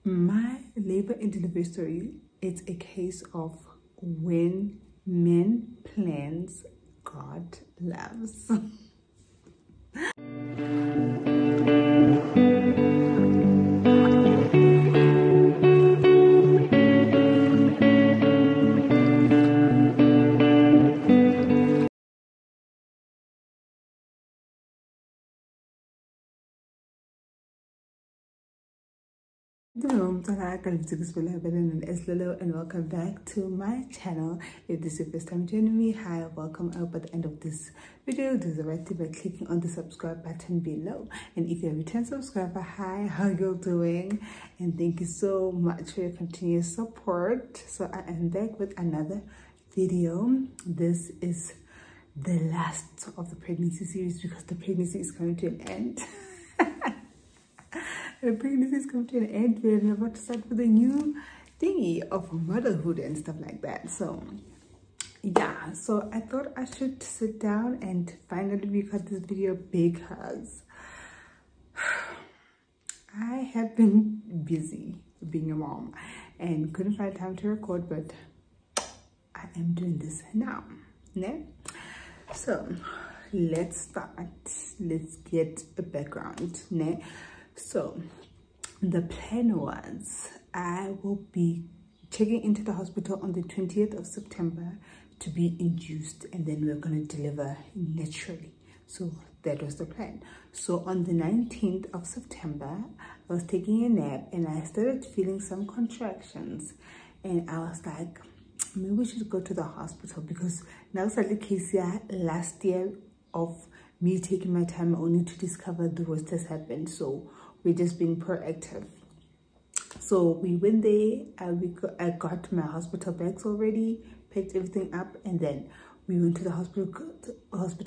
My labor and delivery story, it's a case of when men plans, God loves. Dumelang, it's Lelo, and welcome back to my channel. If this is your first time joining me, hi, welcome. I hope at the end of this video, do the right thing by clicking on the subscribe button below. And if you're a return subscriber, hi, how you doing? And thank you so much for your continuous support. So I am back with another video. This is the last of the pregnancy series because the pregnancy is coming to an end. The pregnancy is coming to an end. We're about to start with a new thingy of motherhood and stuff like that. So yeah, so I thought I should sit down and finally record this video because I have been busy being a mom and couldn't find time to record, but I am doing this now. Ne? So let's start. Let's get a background. Ne? So the plan was I will be checking into the hospital on the 20th of September to be induced, and then we're going to deliver naturally. So that was the plan. So on the 19th of September, I was taking a nap and I started feeling some contractions, and I was like, maybe we should go to the hospital because now it's like the case last year of me taking my time only to discover the worst has happened. So we're just being proactive. So we went there, I got my hospital bags already, packed everything up, and then we went to the hospital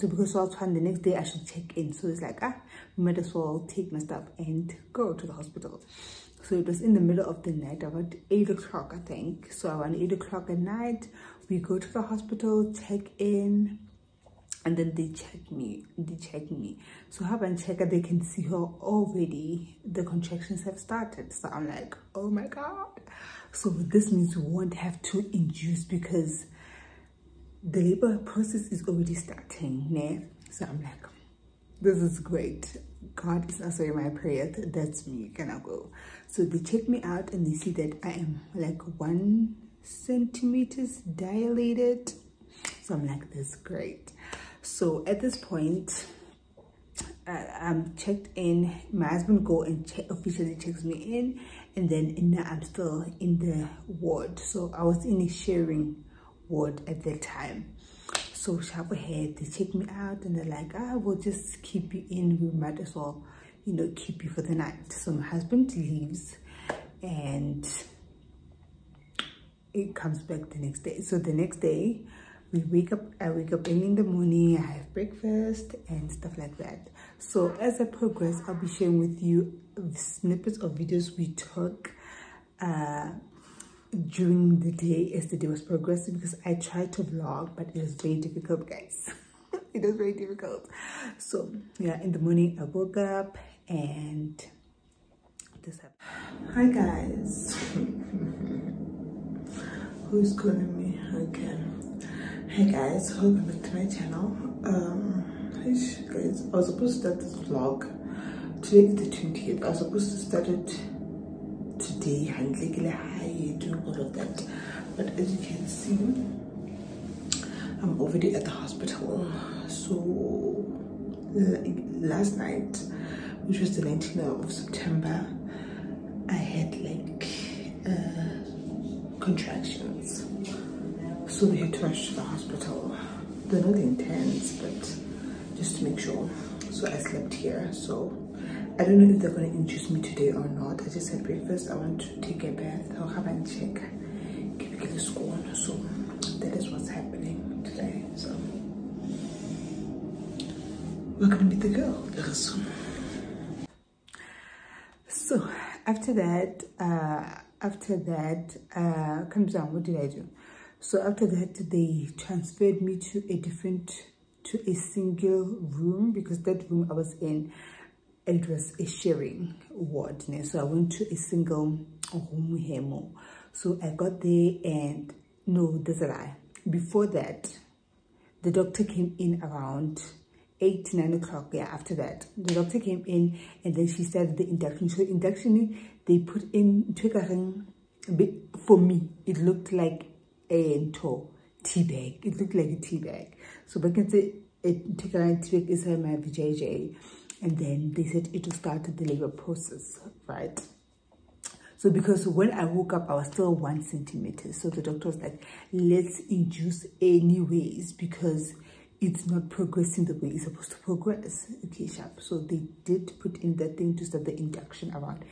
because I was trying the next day I should check in. So it's like, we might as well take my stuff and go to the hospital. So it was in the middle of the night, about 8 o'clock, I think. So around 8 o'clock at night, we go to the hospital, check in, and then they check me. So how I check, they can see her already. The contractions have started. So I'm like, oh my God. So this means we won't have to induce because the labor process is already starting. Ne? So I'm like, this is great. God is answering my prayer. That's me. Can I go? So they check me out and they see that I am like 1 centimeter dilated. So I'm like, that's great. So at this point, I'm checked in. My husband go and officially checks me in, and then I'm still in the ward. So I was in a sharing ward at that time. So sharp ahead, they check me out and they're like, we'll just keep you in. We might as well, keep you for the night. So my husband leaves and it comes back the next day. So the next day, I wake up early in the morning, I have breakfast and stuff like that. So as I progress, I'll be sharing with you snippets of videos we took during the day as the day was progressing, because I tried to vlog, but it was very difficult, guys. It was very difficult. So yeah, in the morning I woke up and this happened. Hi guys. Who's calling me? Okay. Hey guys, welcome back to my channel. Guys, I was supposed to start this vlog today is the 20th. I was supposed to start it today, doing all of that, but as you can see, I'm already at the hospital. So last night, which was the 19th of September, I had like contractions. So we had to rush to the hospital. They're not intense, but just to make sure. So I slept here. So I don't know if they're going to induce me today or not. I just had breakfast. I want to take a bath. I'll have a check. Get the school. So that is what's happening today. So we're going to meet the girl very soon. So after that, what did I do? So after that, they transferred me to a single room, because that room I was in, it was a sharing ward. So I went to a single So I got there, and no, there's a lie. Before that, the doctor came in around 8, 9 o'clock. Yeah, after that, the doctor came in, and then she started the induction. So induction, they put in, for me, it looked like a tea bag. It looked like a tea bag. So back in the tea bag is my VJJ, and then they said it will start the labor process, right? So because when I woke up, I was still 1 centimeter. So the doctor was like, let's induce anyways, because it's not progressing the way it's supposed to progress. Okay, sharp. So they did put in that thing to start the induction around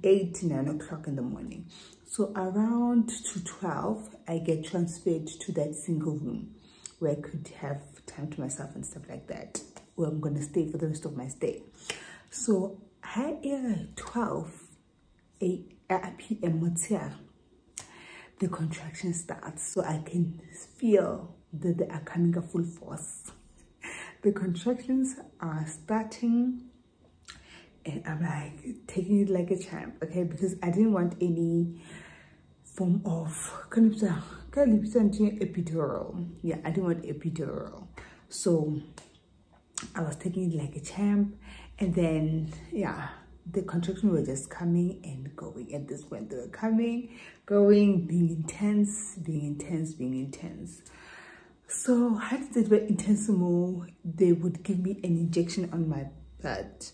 8, 9 o'clock in the morning. So around 12, I get transferred to that single room where I could have time to myself and stuff like that, where I'm going to stay for the rest of my stay. So at 12 p.m. the contraction starts, so I can feel that they are coming at full force. The contractions are starting, and I'm like taking it like a champ, okay, because I didn't want any form of epidural. Yeah, I didn't want epidural, so I was taking it like a champ. And then yeah, the contractions were just coming and going. At this point, they were coming, going, being intense, being intense, being intense. So how did it be intense more? They would give me an injection on my butt.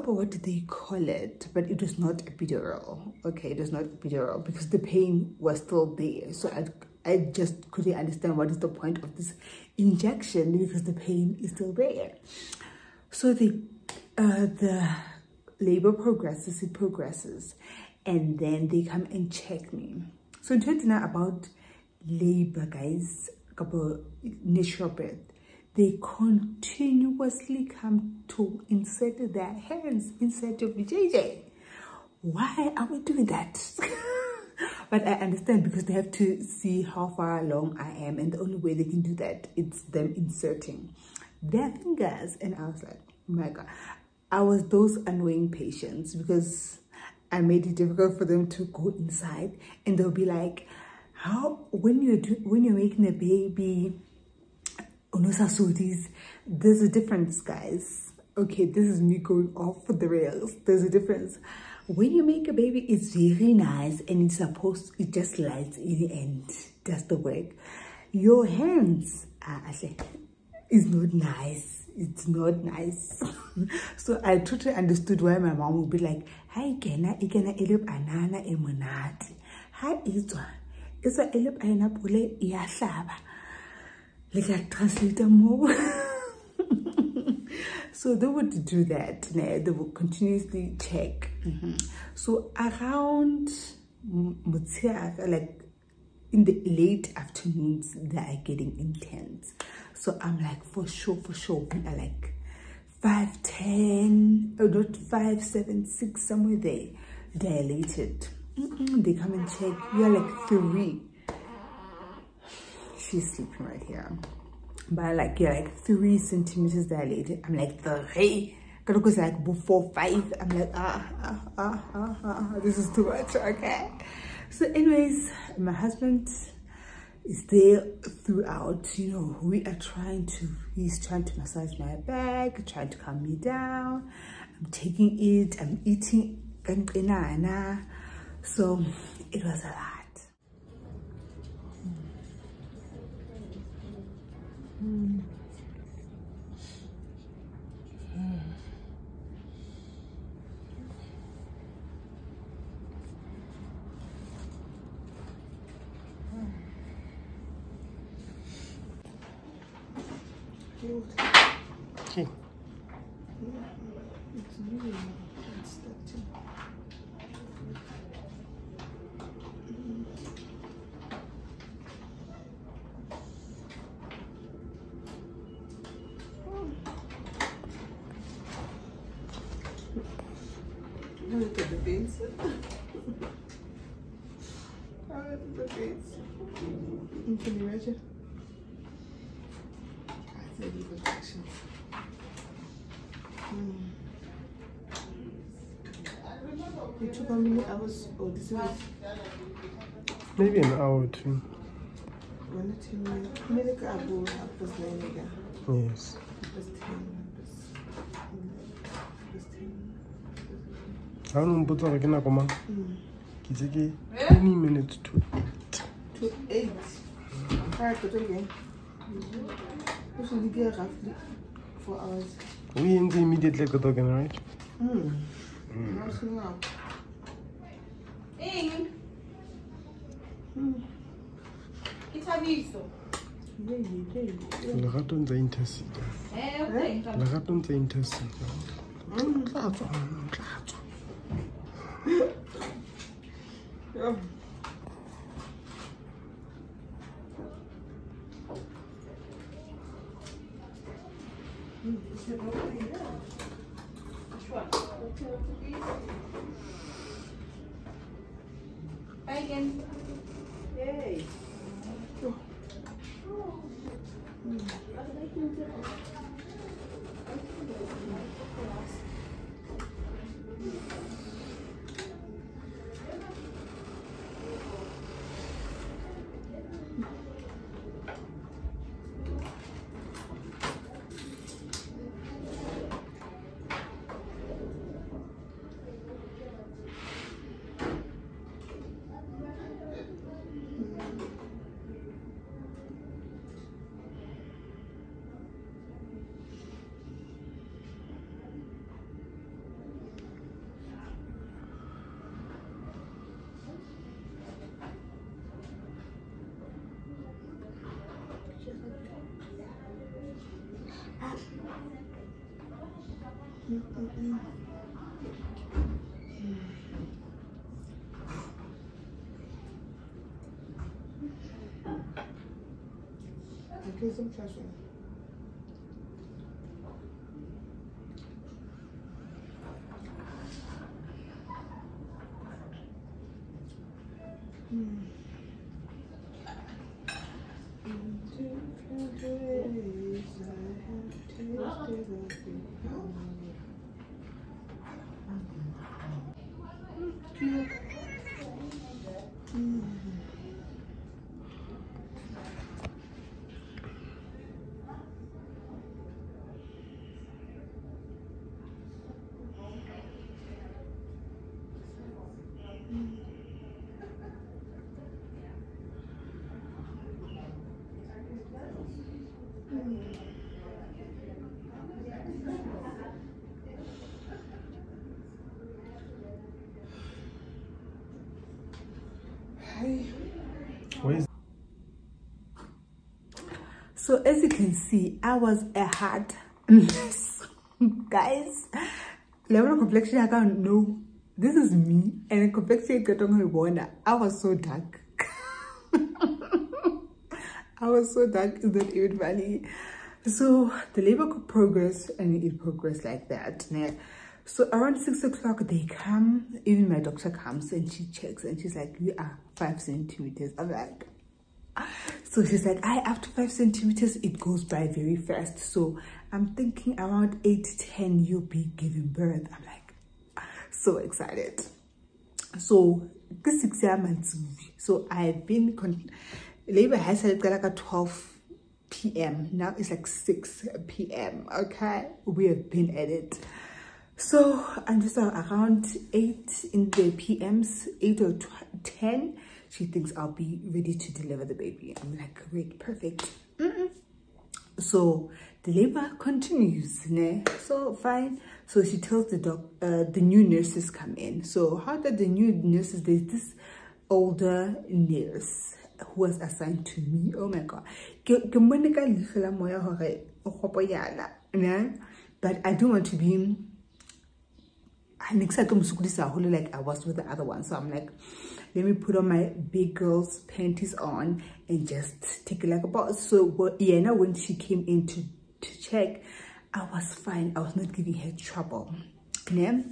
What did they call it? But it was not epidural. Okay, it was not epidural because the pain was still there. So I just couldn't understand what is the point of this injection, because the pain is still there. So the labor progresses, it progresses, and then they come and check me. So talking about labor, guys, couple natural birth, they continuously come to insert their hands inside your VJJ. Why are we doing that? But I understand, because they have to see how far along I am, and the only way they can do that, it's them inserting their fingers. And I was like, oh my God, I was those annoying patients, because I made it difficult for them to go inside, and they'll be like, how, when you're making a baby, there's a difference, guys. Okay, this is me going off the rails. There's a difference. When you make a baby, it's very nice, and it just lies in the end. That's the work. Your hands is not nice. It's not nice. So I totally understood why my mom would be like, hi, Kena, elip anana emonati. Hi, it's a elip ainapule yaslaba. Like translate more. So they would do that. They would continuously check. So around like in the late afternoons, they are getting intense. So I'm like, for sure, we are like 5'10", or not 5, 7, 6, somewhere there, dilated. They come and check. We are like 3. She's sleeping right here. But like, you're like 3 centimeters dilated. I'm like 3. Because like before 5, I'm like, this is too much, okay? So anyways, my husband is there throughout. You know, he's trying to massage my back, trying to calm me down. I'm taking it, I'm eating. So it was a lot. Okay. It's really not starting. Look at the beans. Look at the beans. Can you imagine? Protection. We took how many hours? Oh, this is maybe an hour or two. Yes. I don't know, but I can come. 20 minutes to 8. Alright, but again. Usually get roughly 4 hours. We end immediately got talking, right? Leraton's interesting. Leraton's interesting. Bye again. Yay. Okay, some fashion. So as you can see, I was a hard mess, guys. Level of complexion, I can't know. This is me, and the complexion I was so dark. I was so dark, is that even funny? So the labor could progress, and it progressed like that. So around 6 o'clock they come, even my doctor comes and she checks and she's like, you are 5 centimeters. I'm like, so she's like, after 5 centimeters it goes by very fast. So I'm thinking around 8 to 10 you'll be giving birth. I'm like, so excited. So this 6 months, so I've been labor has started at 12 p.m. now it's like 6 p.m. okay, we have been at it. So I'm just around 8 in the PMs, 8 or 10. She thinks I'll be ready to deliver the baby. I'm like, great, perfect. So the labor continues, né? So fine. So she tells the new nurses come in. So how did the new nurses? There's this older nurse who was assigned to me. Oh my god. But I don't want to be like I was with the other one. So I'm like, let me put on my big girl's panties on and just take it like a boss. So yeah, now when she came in to check, I was fine. I was not giving her trouble. Yeah?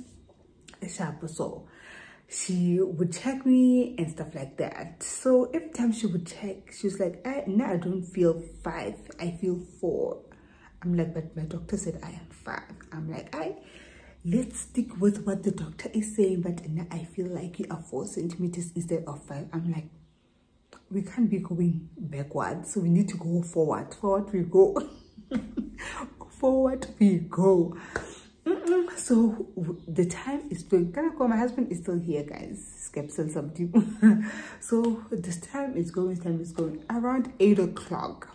So she would check me and stuff like that. So every time she would check, she was like, no, I don't feel 5, I feel 4. I'm like, but my doctor said I am 5. I'm like, let's stick with what the doctor is saying, but now I feel like you are 4 centimeters instead of 5. I'm like, we can't be going backwards, so we need to go forward. Forward we go. Forward we go. So the time is going. My husband is still here, guys. So this time is going. Around 8 o'clock.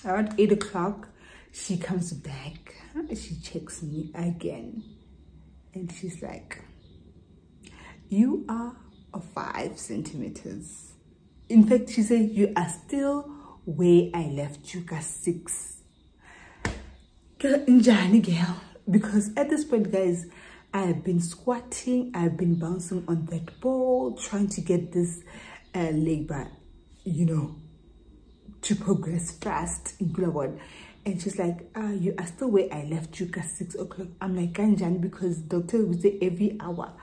Around 8 o'clock, she comes back. She checks me again, and she's like, you are 5 centimeters. In fact, she said, you are still where I left you, 6. Girl. Because at this point, guys, I have been squatting, I've been bouncing on that ball, trying to get this labor, you know, to progress fast in Gulawad. And she's like, you are still where I left you, 6 o'clock. I'm like, Kanjan, because doctor would say every hour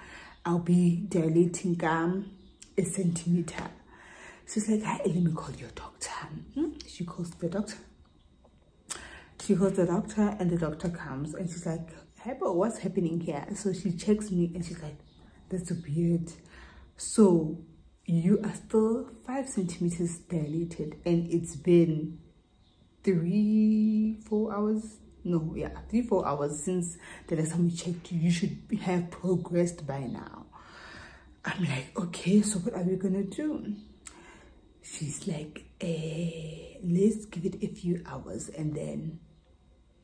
I'll be dilating a centimeter. She's like, hi, let me call your doctor. She calls the doctor. She calls the doctor, and the doctor comes, and she's like, hey, but what's happening here? So she checks me, and she's like, that's weird. So you are still 5 centimeters dilated, and it's been 3-4 hours. No, yeah, 3-4 hours since the last time we checked you. You should have progressed by now. I'm like, okay, so what are we gonna do? She's like, let's give it a few hours, and then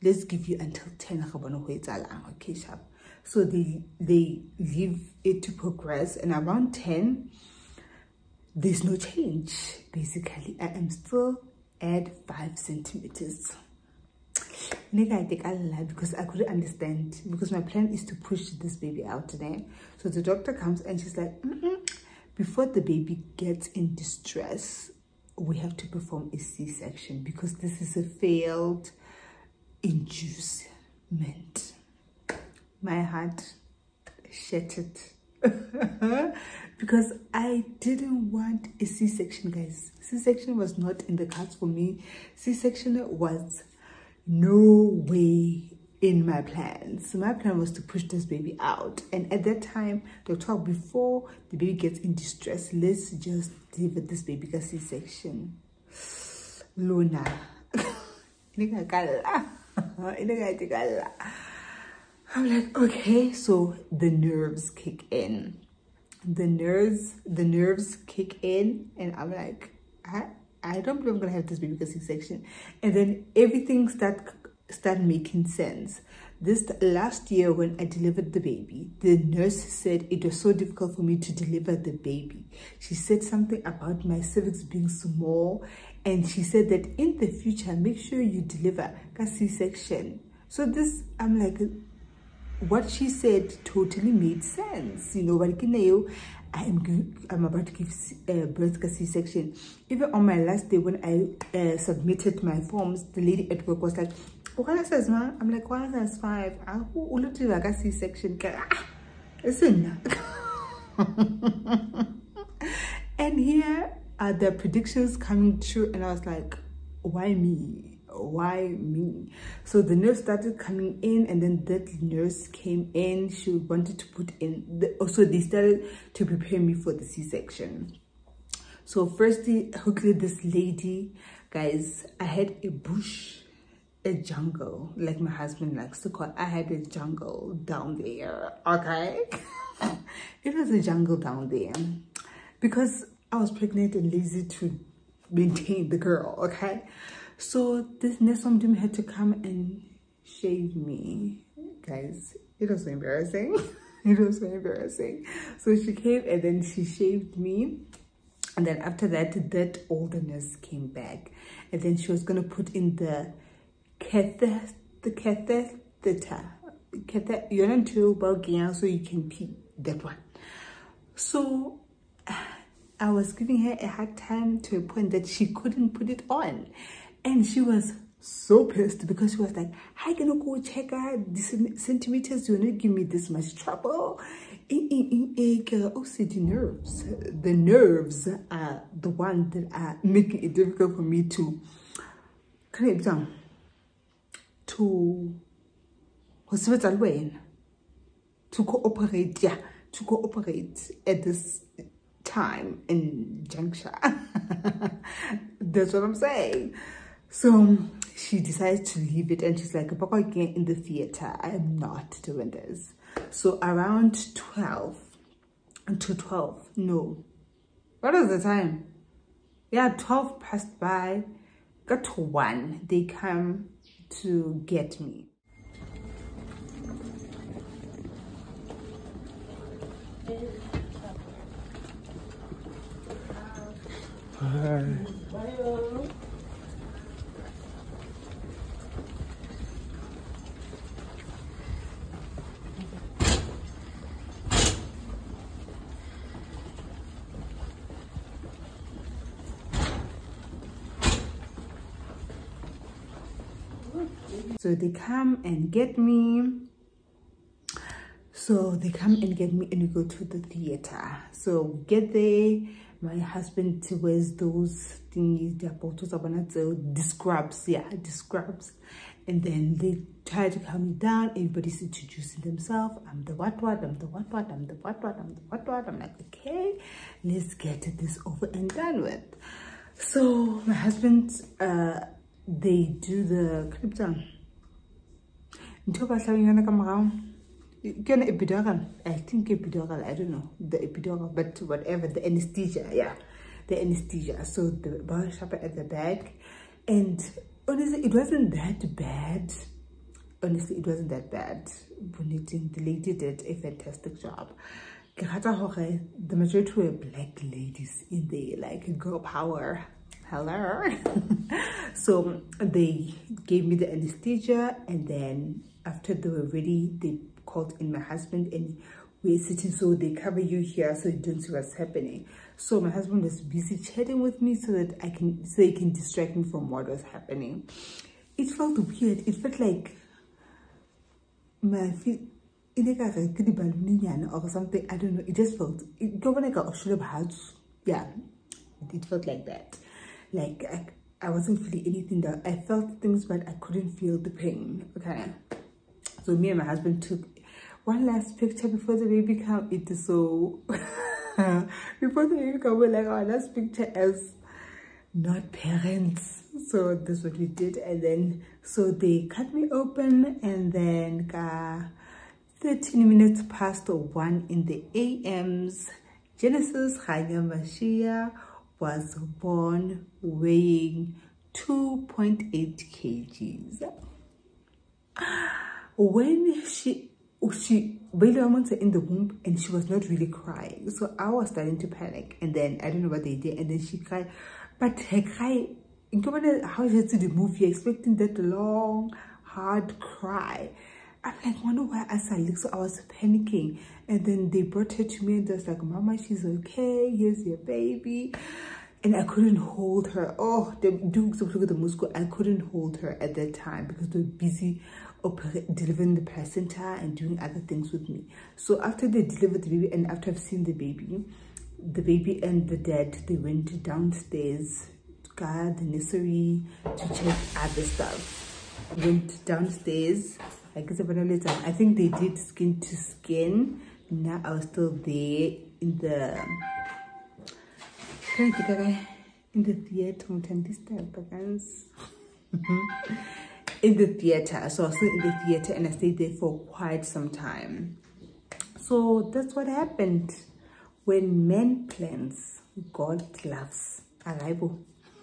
let's give you until 10. Okay, sharp. So they leave it to progress, and around 10, there's no change. Basically, I am still at 5 centimeters. Because I couldn't understand, because my plan is to push this baby out today. So the doctor comes, and she's like, before the baby gets in distress, we have to perform a C-section, because this is a failed inducement. My heart shattered. Because I didn't want a C-section, guys. C-section was not in the cards for me. C-section was no way in my plans. So my plan was to push this baby out, and at that time, doctor, before the baby gets in distress, let's just deliver this baby a C-section. Luna. I'm like, okay. So the nerves kick in. The nerves kick in, and I'm like, I don't believe I'm gonna have this baby a C-section. And then everything start making sense. This last year, when I delivered the baby, the nurse said it was so difficult for me to deliver the baby. She said something about my cervix being small, and she said that in the future, make sure you deliver a C-section. So this, I'm like, what she said totally made sense. You know, I'm about to give birth to C-section. Even on my last day, when I submitted my forms, the lady at work was like, "What says, ma?" I'm like, "What says 5? Who looked like a C-section? Listen." And here are the predictions coming true, and I was like, "Why me? Why me?" So the nurse started coming in, and then that nurse came in. She wanted to put in also they started to prepare me for the C-section. So firstly, quickly, this lady, guys, I had a bush, a jungle, like my husband likes to call it. I had a jungle down there, okay? It was a jungle down there because I was pregnant and lazy to maintain the girl, okay? So this Nesomdum had to come and shave me, guys. It was so embarrassing. It was so embarrassing. So she came and then she shaved me, and then after that, that oldness came back, and then she was gonna put in the catheter. You're not too Bulgarian, so you can pee that one. So I was giving her a hard time to a point that she couldn't put it on. And she was so pissed because she was like, "How you gonna go check out the centimeters? You're not giving me this much trouble." Also, the nerves are the ones that are making it difficult for me to hospital way. cooperate at this time in juncture. That's what I'm saying. So she decides to leave it, and she's like, Papa, again in the theater, I am not doing this. So around 12 until 12, no, what is the time? Yeah, 12 passed by, got to 1, they come to get me. Hi. So they come and get me. So they come and get me, and we go to the theater. So we get there. My husband wears those thingies, the scrubs, yeah, the scrubs. And then they try to calm me down. Everybody's introducing themselves. I'm the what, I'm the what, I'm the what, I'm the what. I'm like, okay, let's get this over and done with. So my husband, they do the I think epidural, I don't know, the epidural, but whatever, the anesthesia, yeah, the anesthesia. So the bar shopper at the back, and honestly, it wasn't that bad. Honestly, it wasn't that bad. The lady did a fantastic job. The majority were black ladies in there, like girl power. Hello. So they gave me the anesthesia, and then after they were ready, they called in my husband, and we're sitting, so they cover you here so you don't see what's happening. So my husband was busy chatting with me so that he can distract me from what was happening. It felt weird. It felt like my feet or something. I don't know. It just felt yeah, it felt like that. Like I wasn't feeling anything. That I felt things, but I couldn't feel the pain. Okay. So me and my husband took one last picture before the baby came. It is so before the baby came, we're like our last picture as not parents. So that's what we did. And then so they cut me open, and then 13 minutes past 1 in the AMs, Genesis Chaya Mashia was born, weighing 2.8 kgs. When she barely went in the womb, and she was not really crying, so I was starting to panic. And then I don't know what they did, and then she cried, but her cry, how is it the movie, you're expecting that long hard cry. I'm like, wonder why I saw it. So I was panicking, and then they brought her to me, and they was like, Mama, she's okay, here's your baby. And I couldn't hold her. Oh, they do the Moscow. I couldn't hold her at that time because they were busy delivering the placenta and doing other things with me. So after they delivered the baby, and after I've seen the baby and the dad, they went downstairs to guard the nursery to check other stuff. Went downstairs. I think they did skin to skin. Now I was still there in the theater, in the theater. So I was still in the theater, and I stayed there for quite some time. So that's what happened. When man plans, God laughs.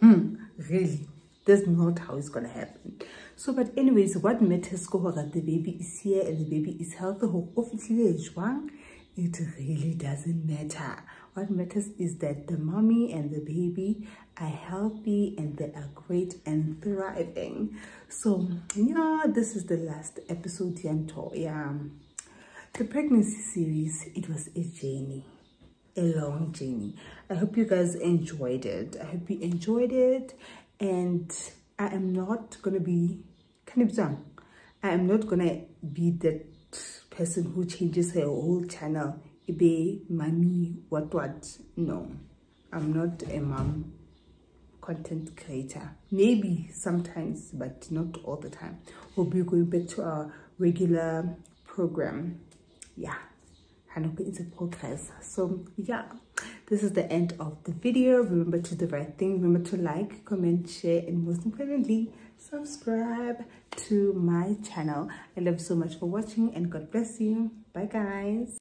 Really, that's not how it's gonna happen. So, but anyways, what matters is that the baby is here and the baby is healthy. It really doesn't matter. What matters is that the mommy and the baby are healthy, and they are great and thriving. So yeah, this is the last episode. Yeah, the pregnancy series, it was a journey, a long journey. I hope you guys enjoyed it. I hope you enjoyed it. And I am not gonna be that person who changes her whole channel. Ibe mommy what. No, I'm not a mom content creator. Maybe sometimes, but not all the time. We'll be going back to our regular program yeah, progress. So yeah, this is the end of the video. Remember to do the right thing. Remember to like, comment, share, and most importantly, subscribe to my channel. I love you so much for watching, and God bless you. Bye guys.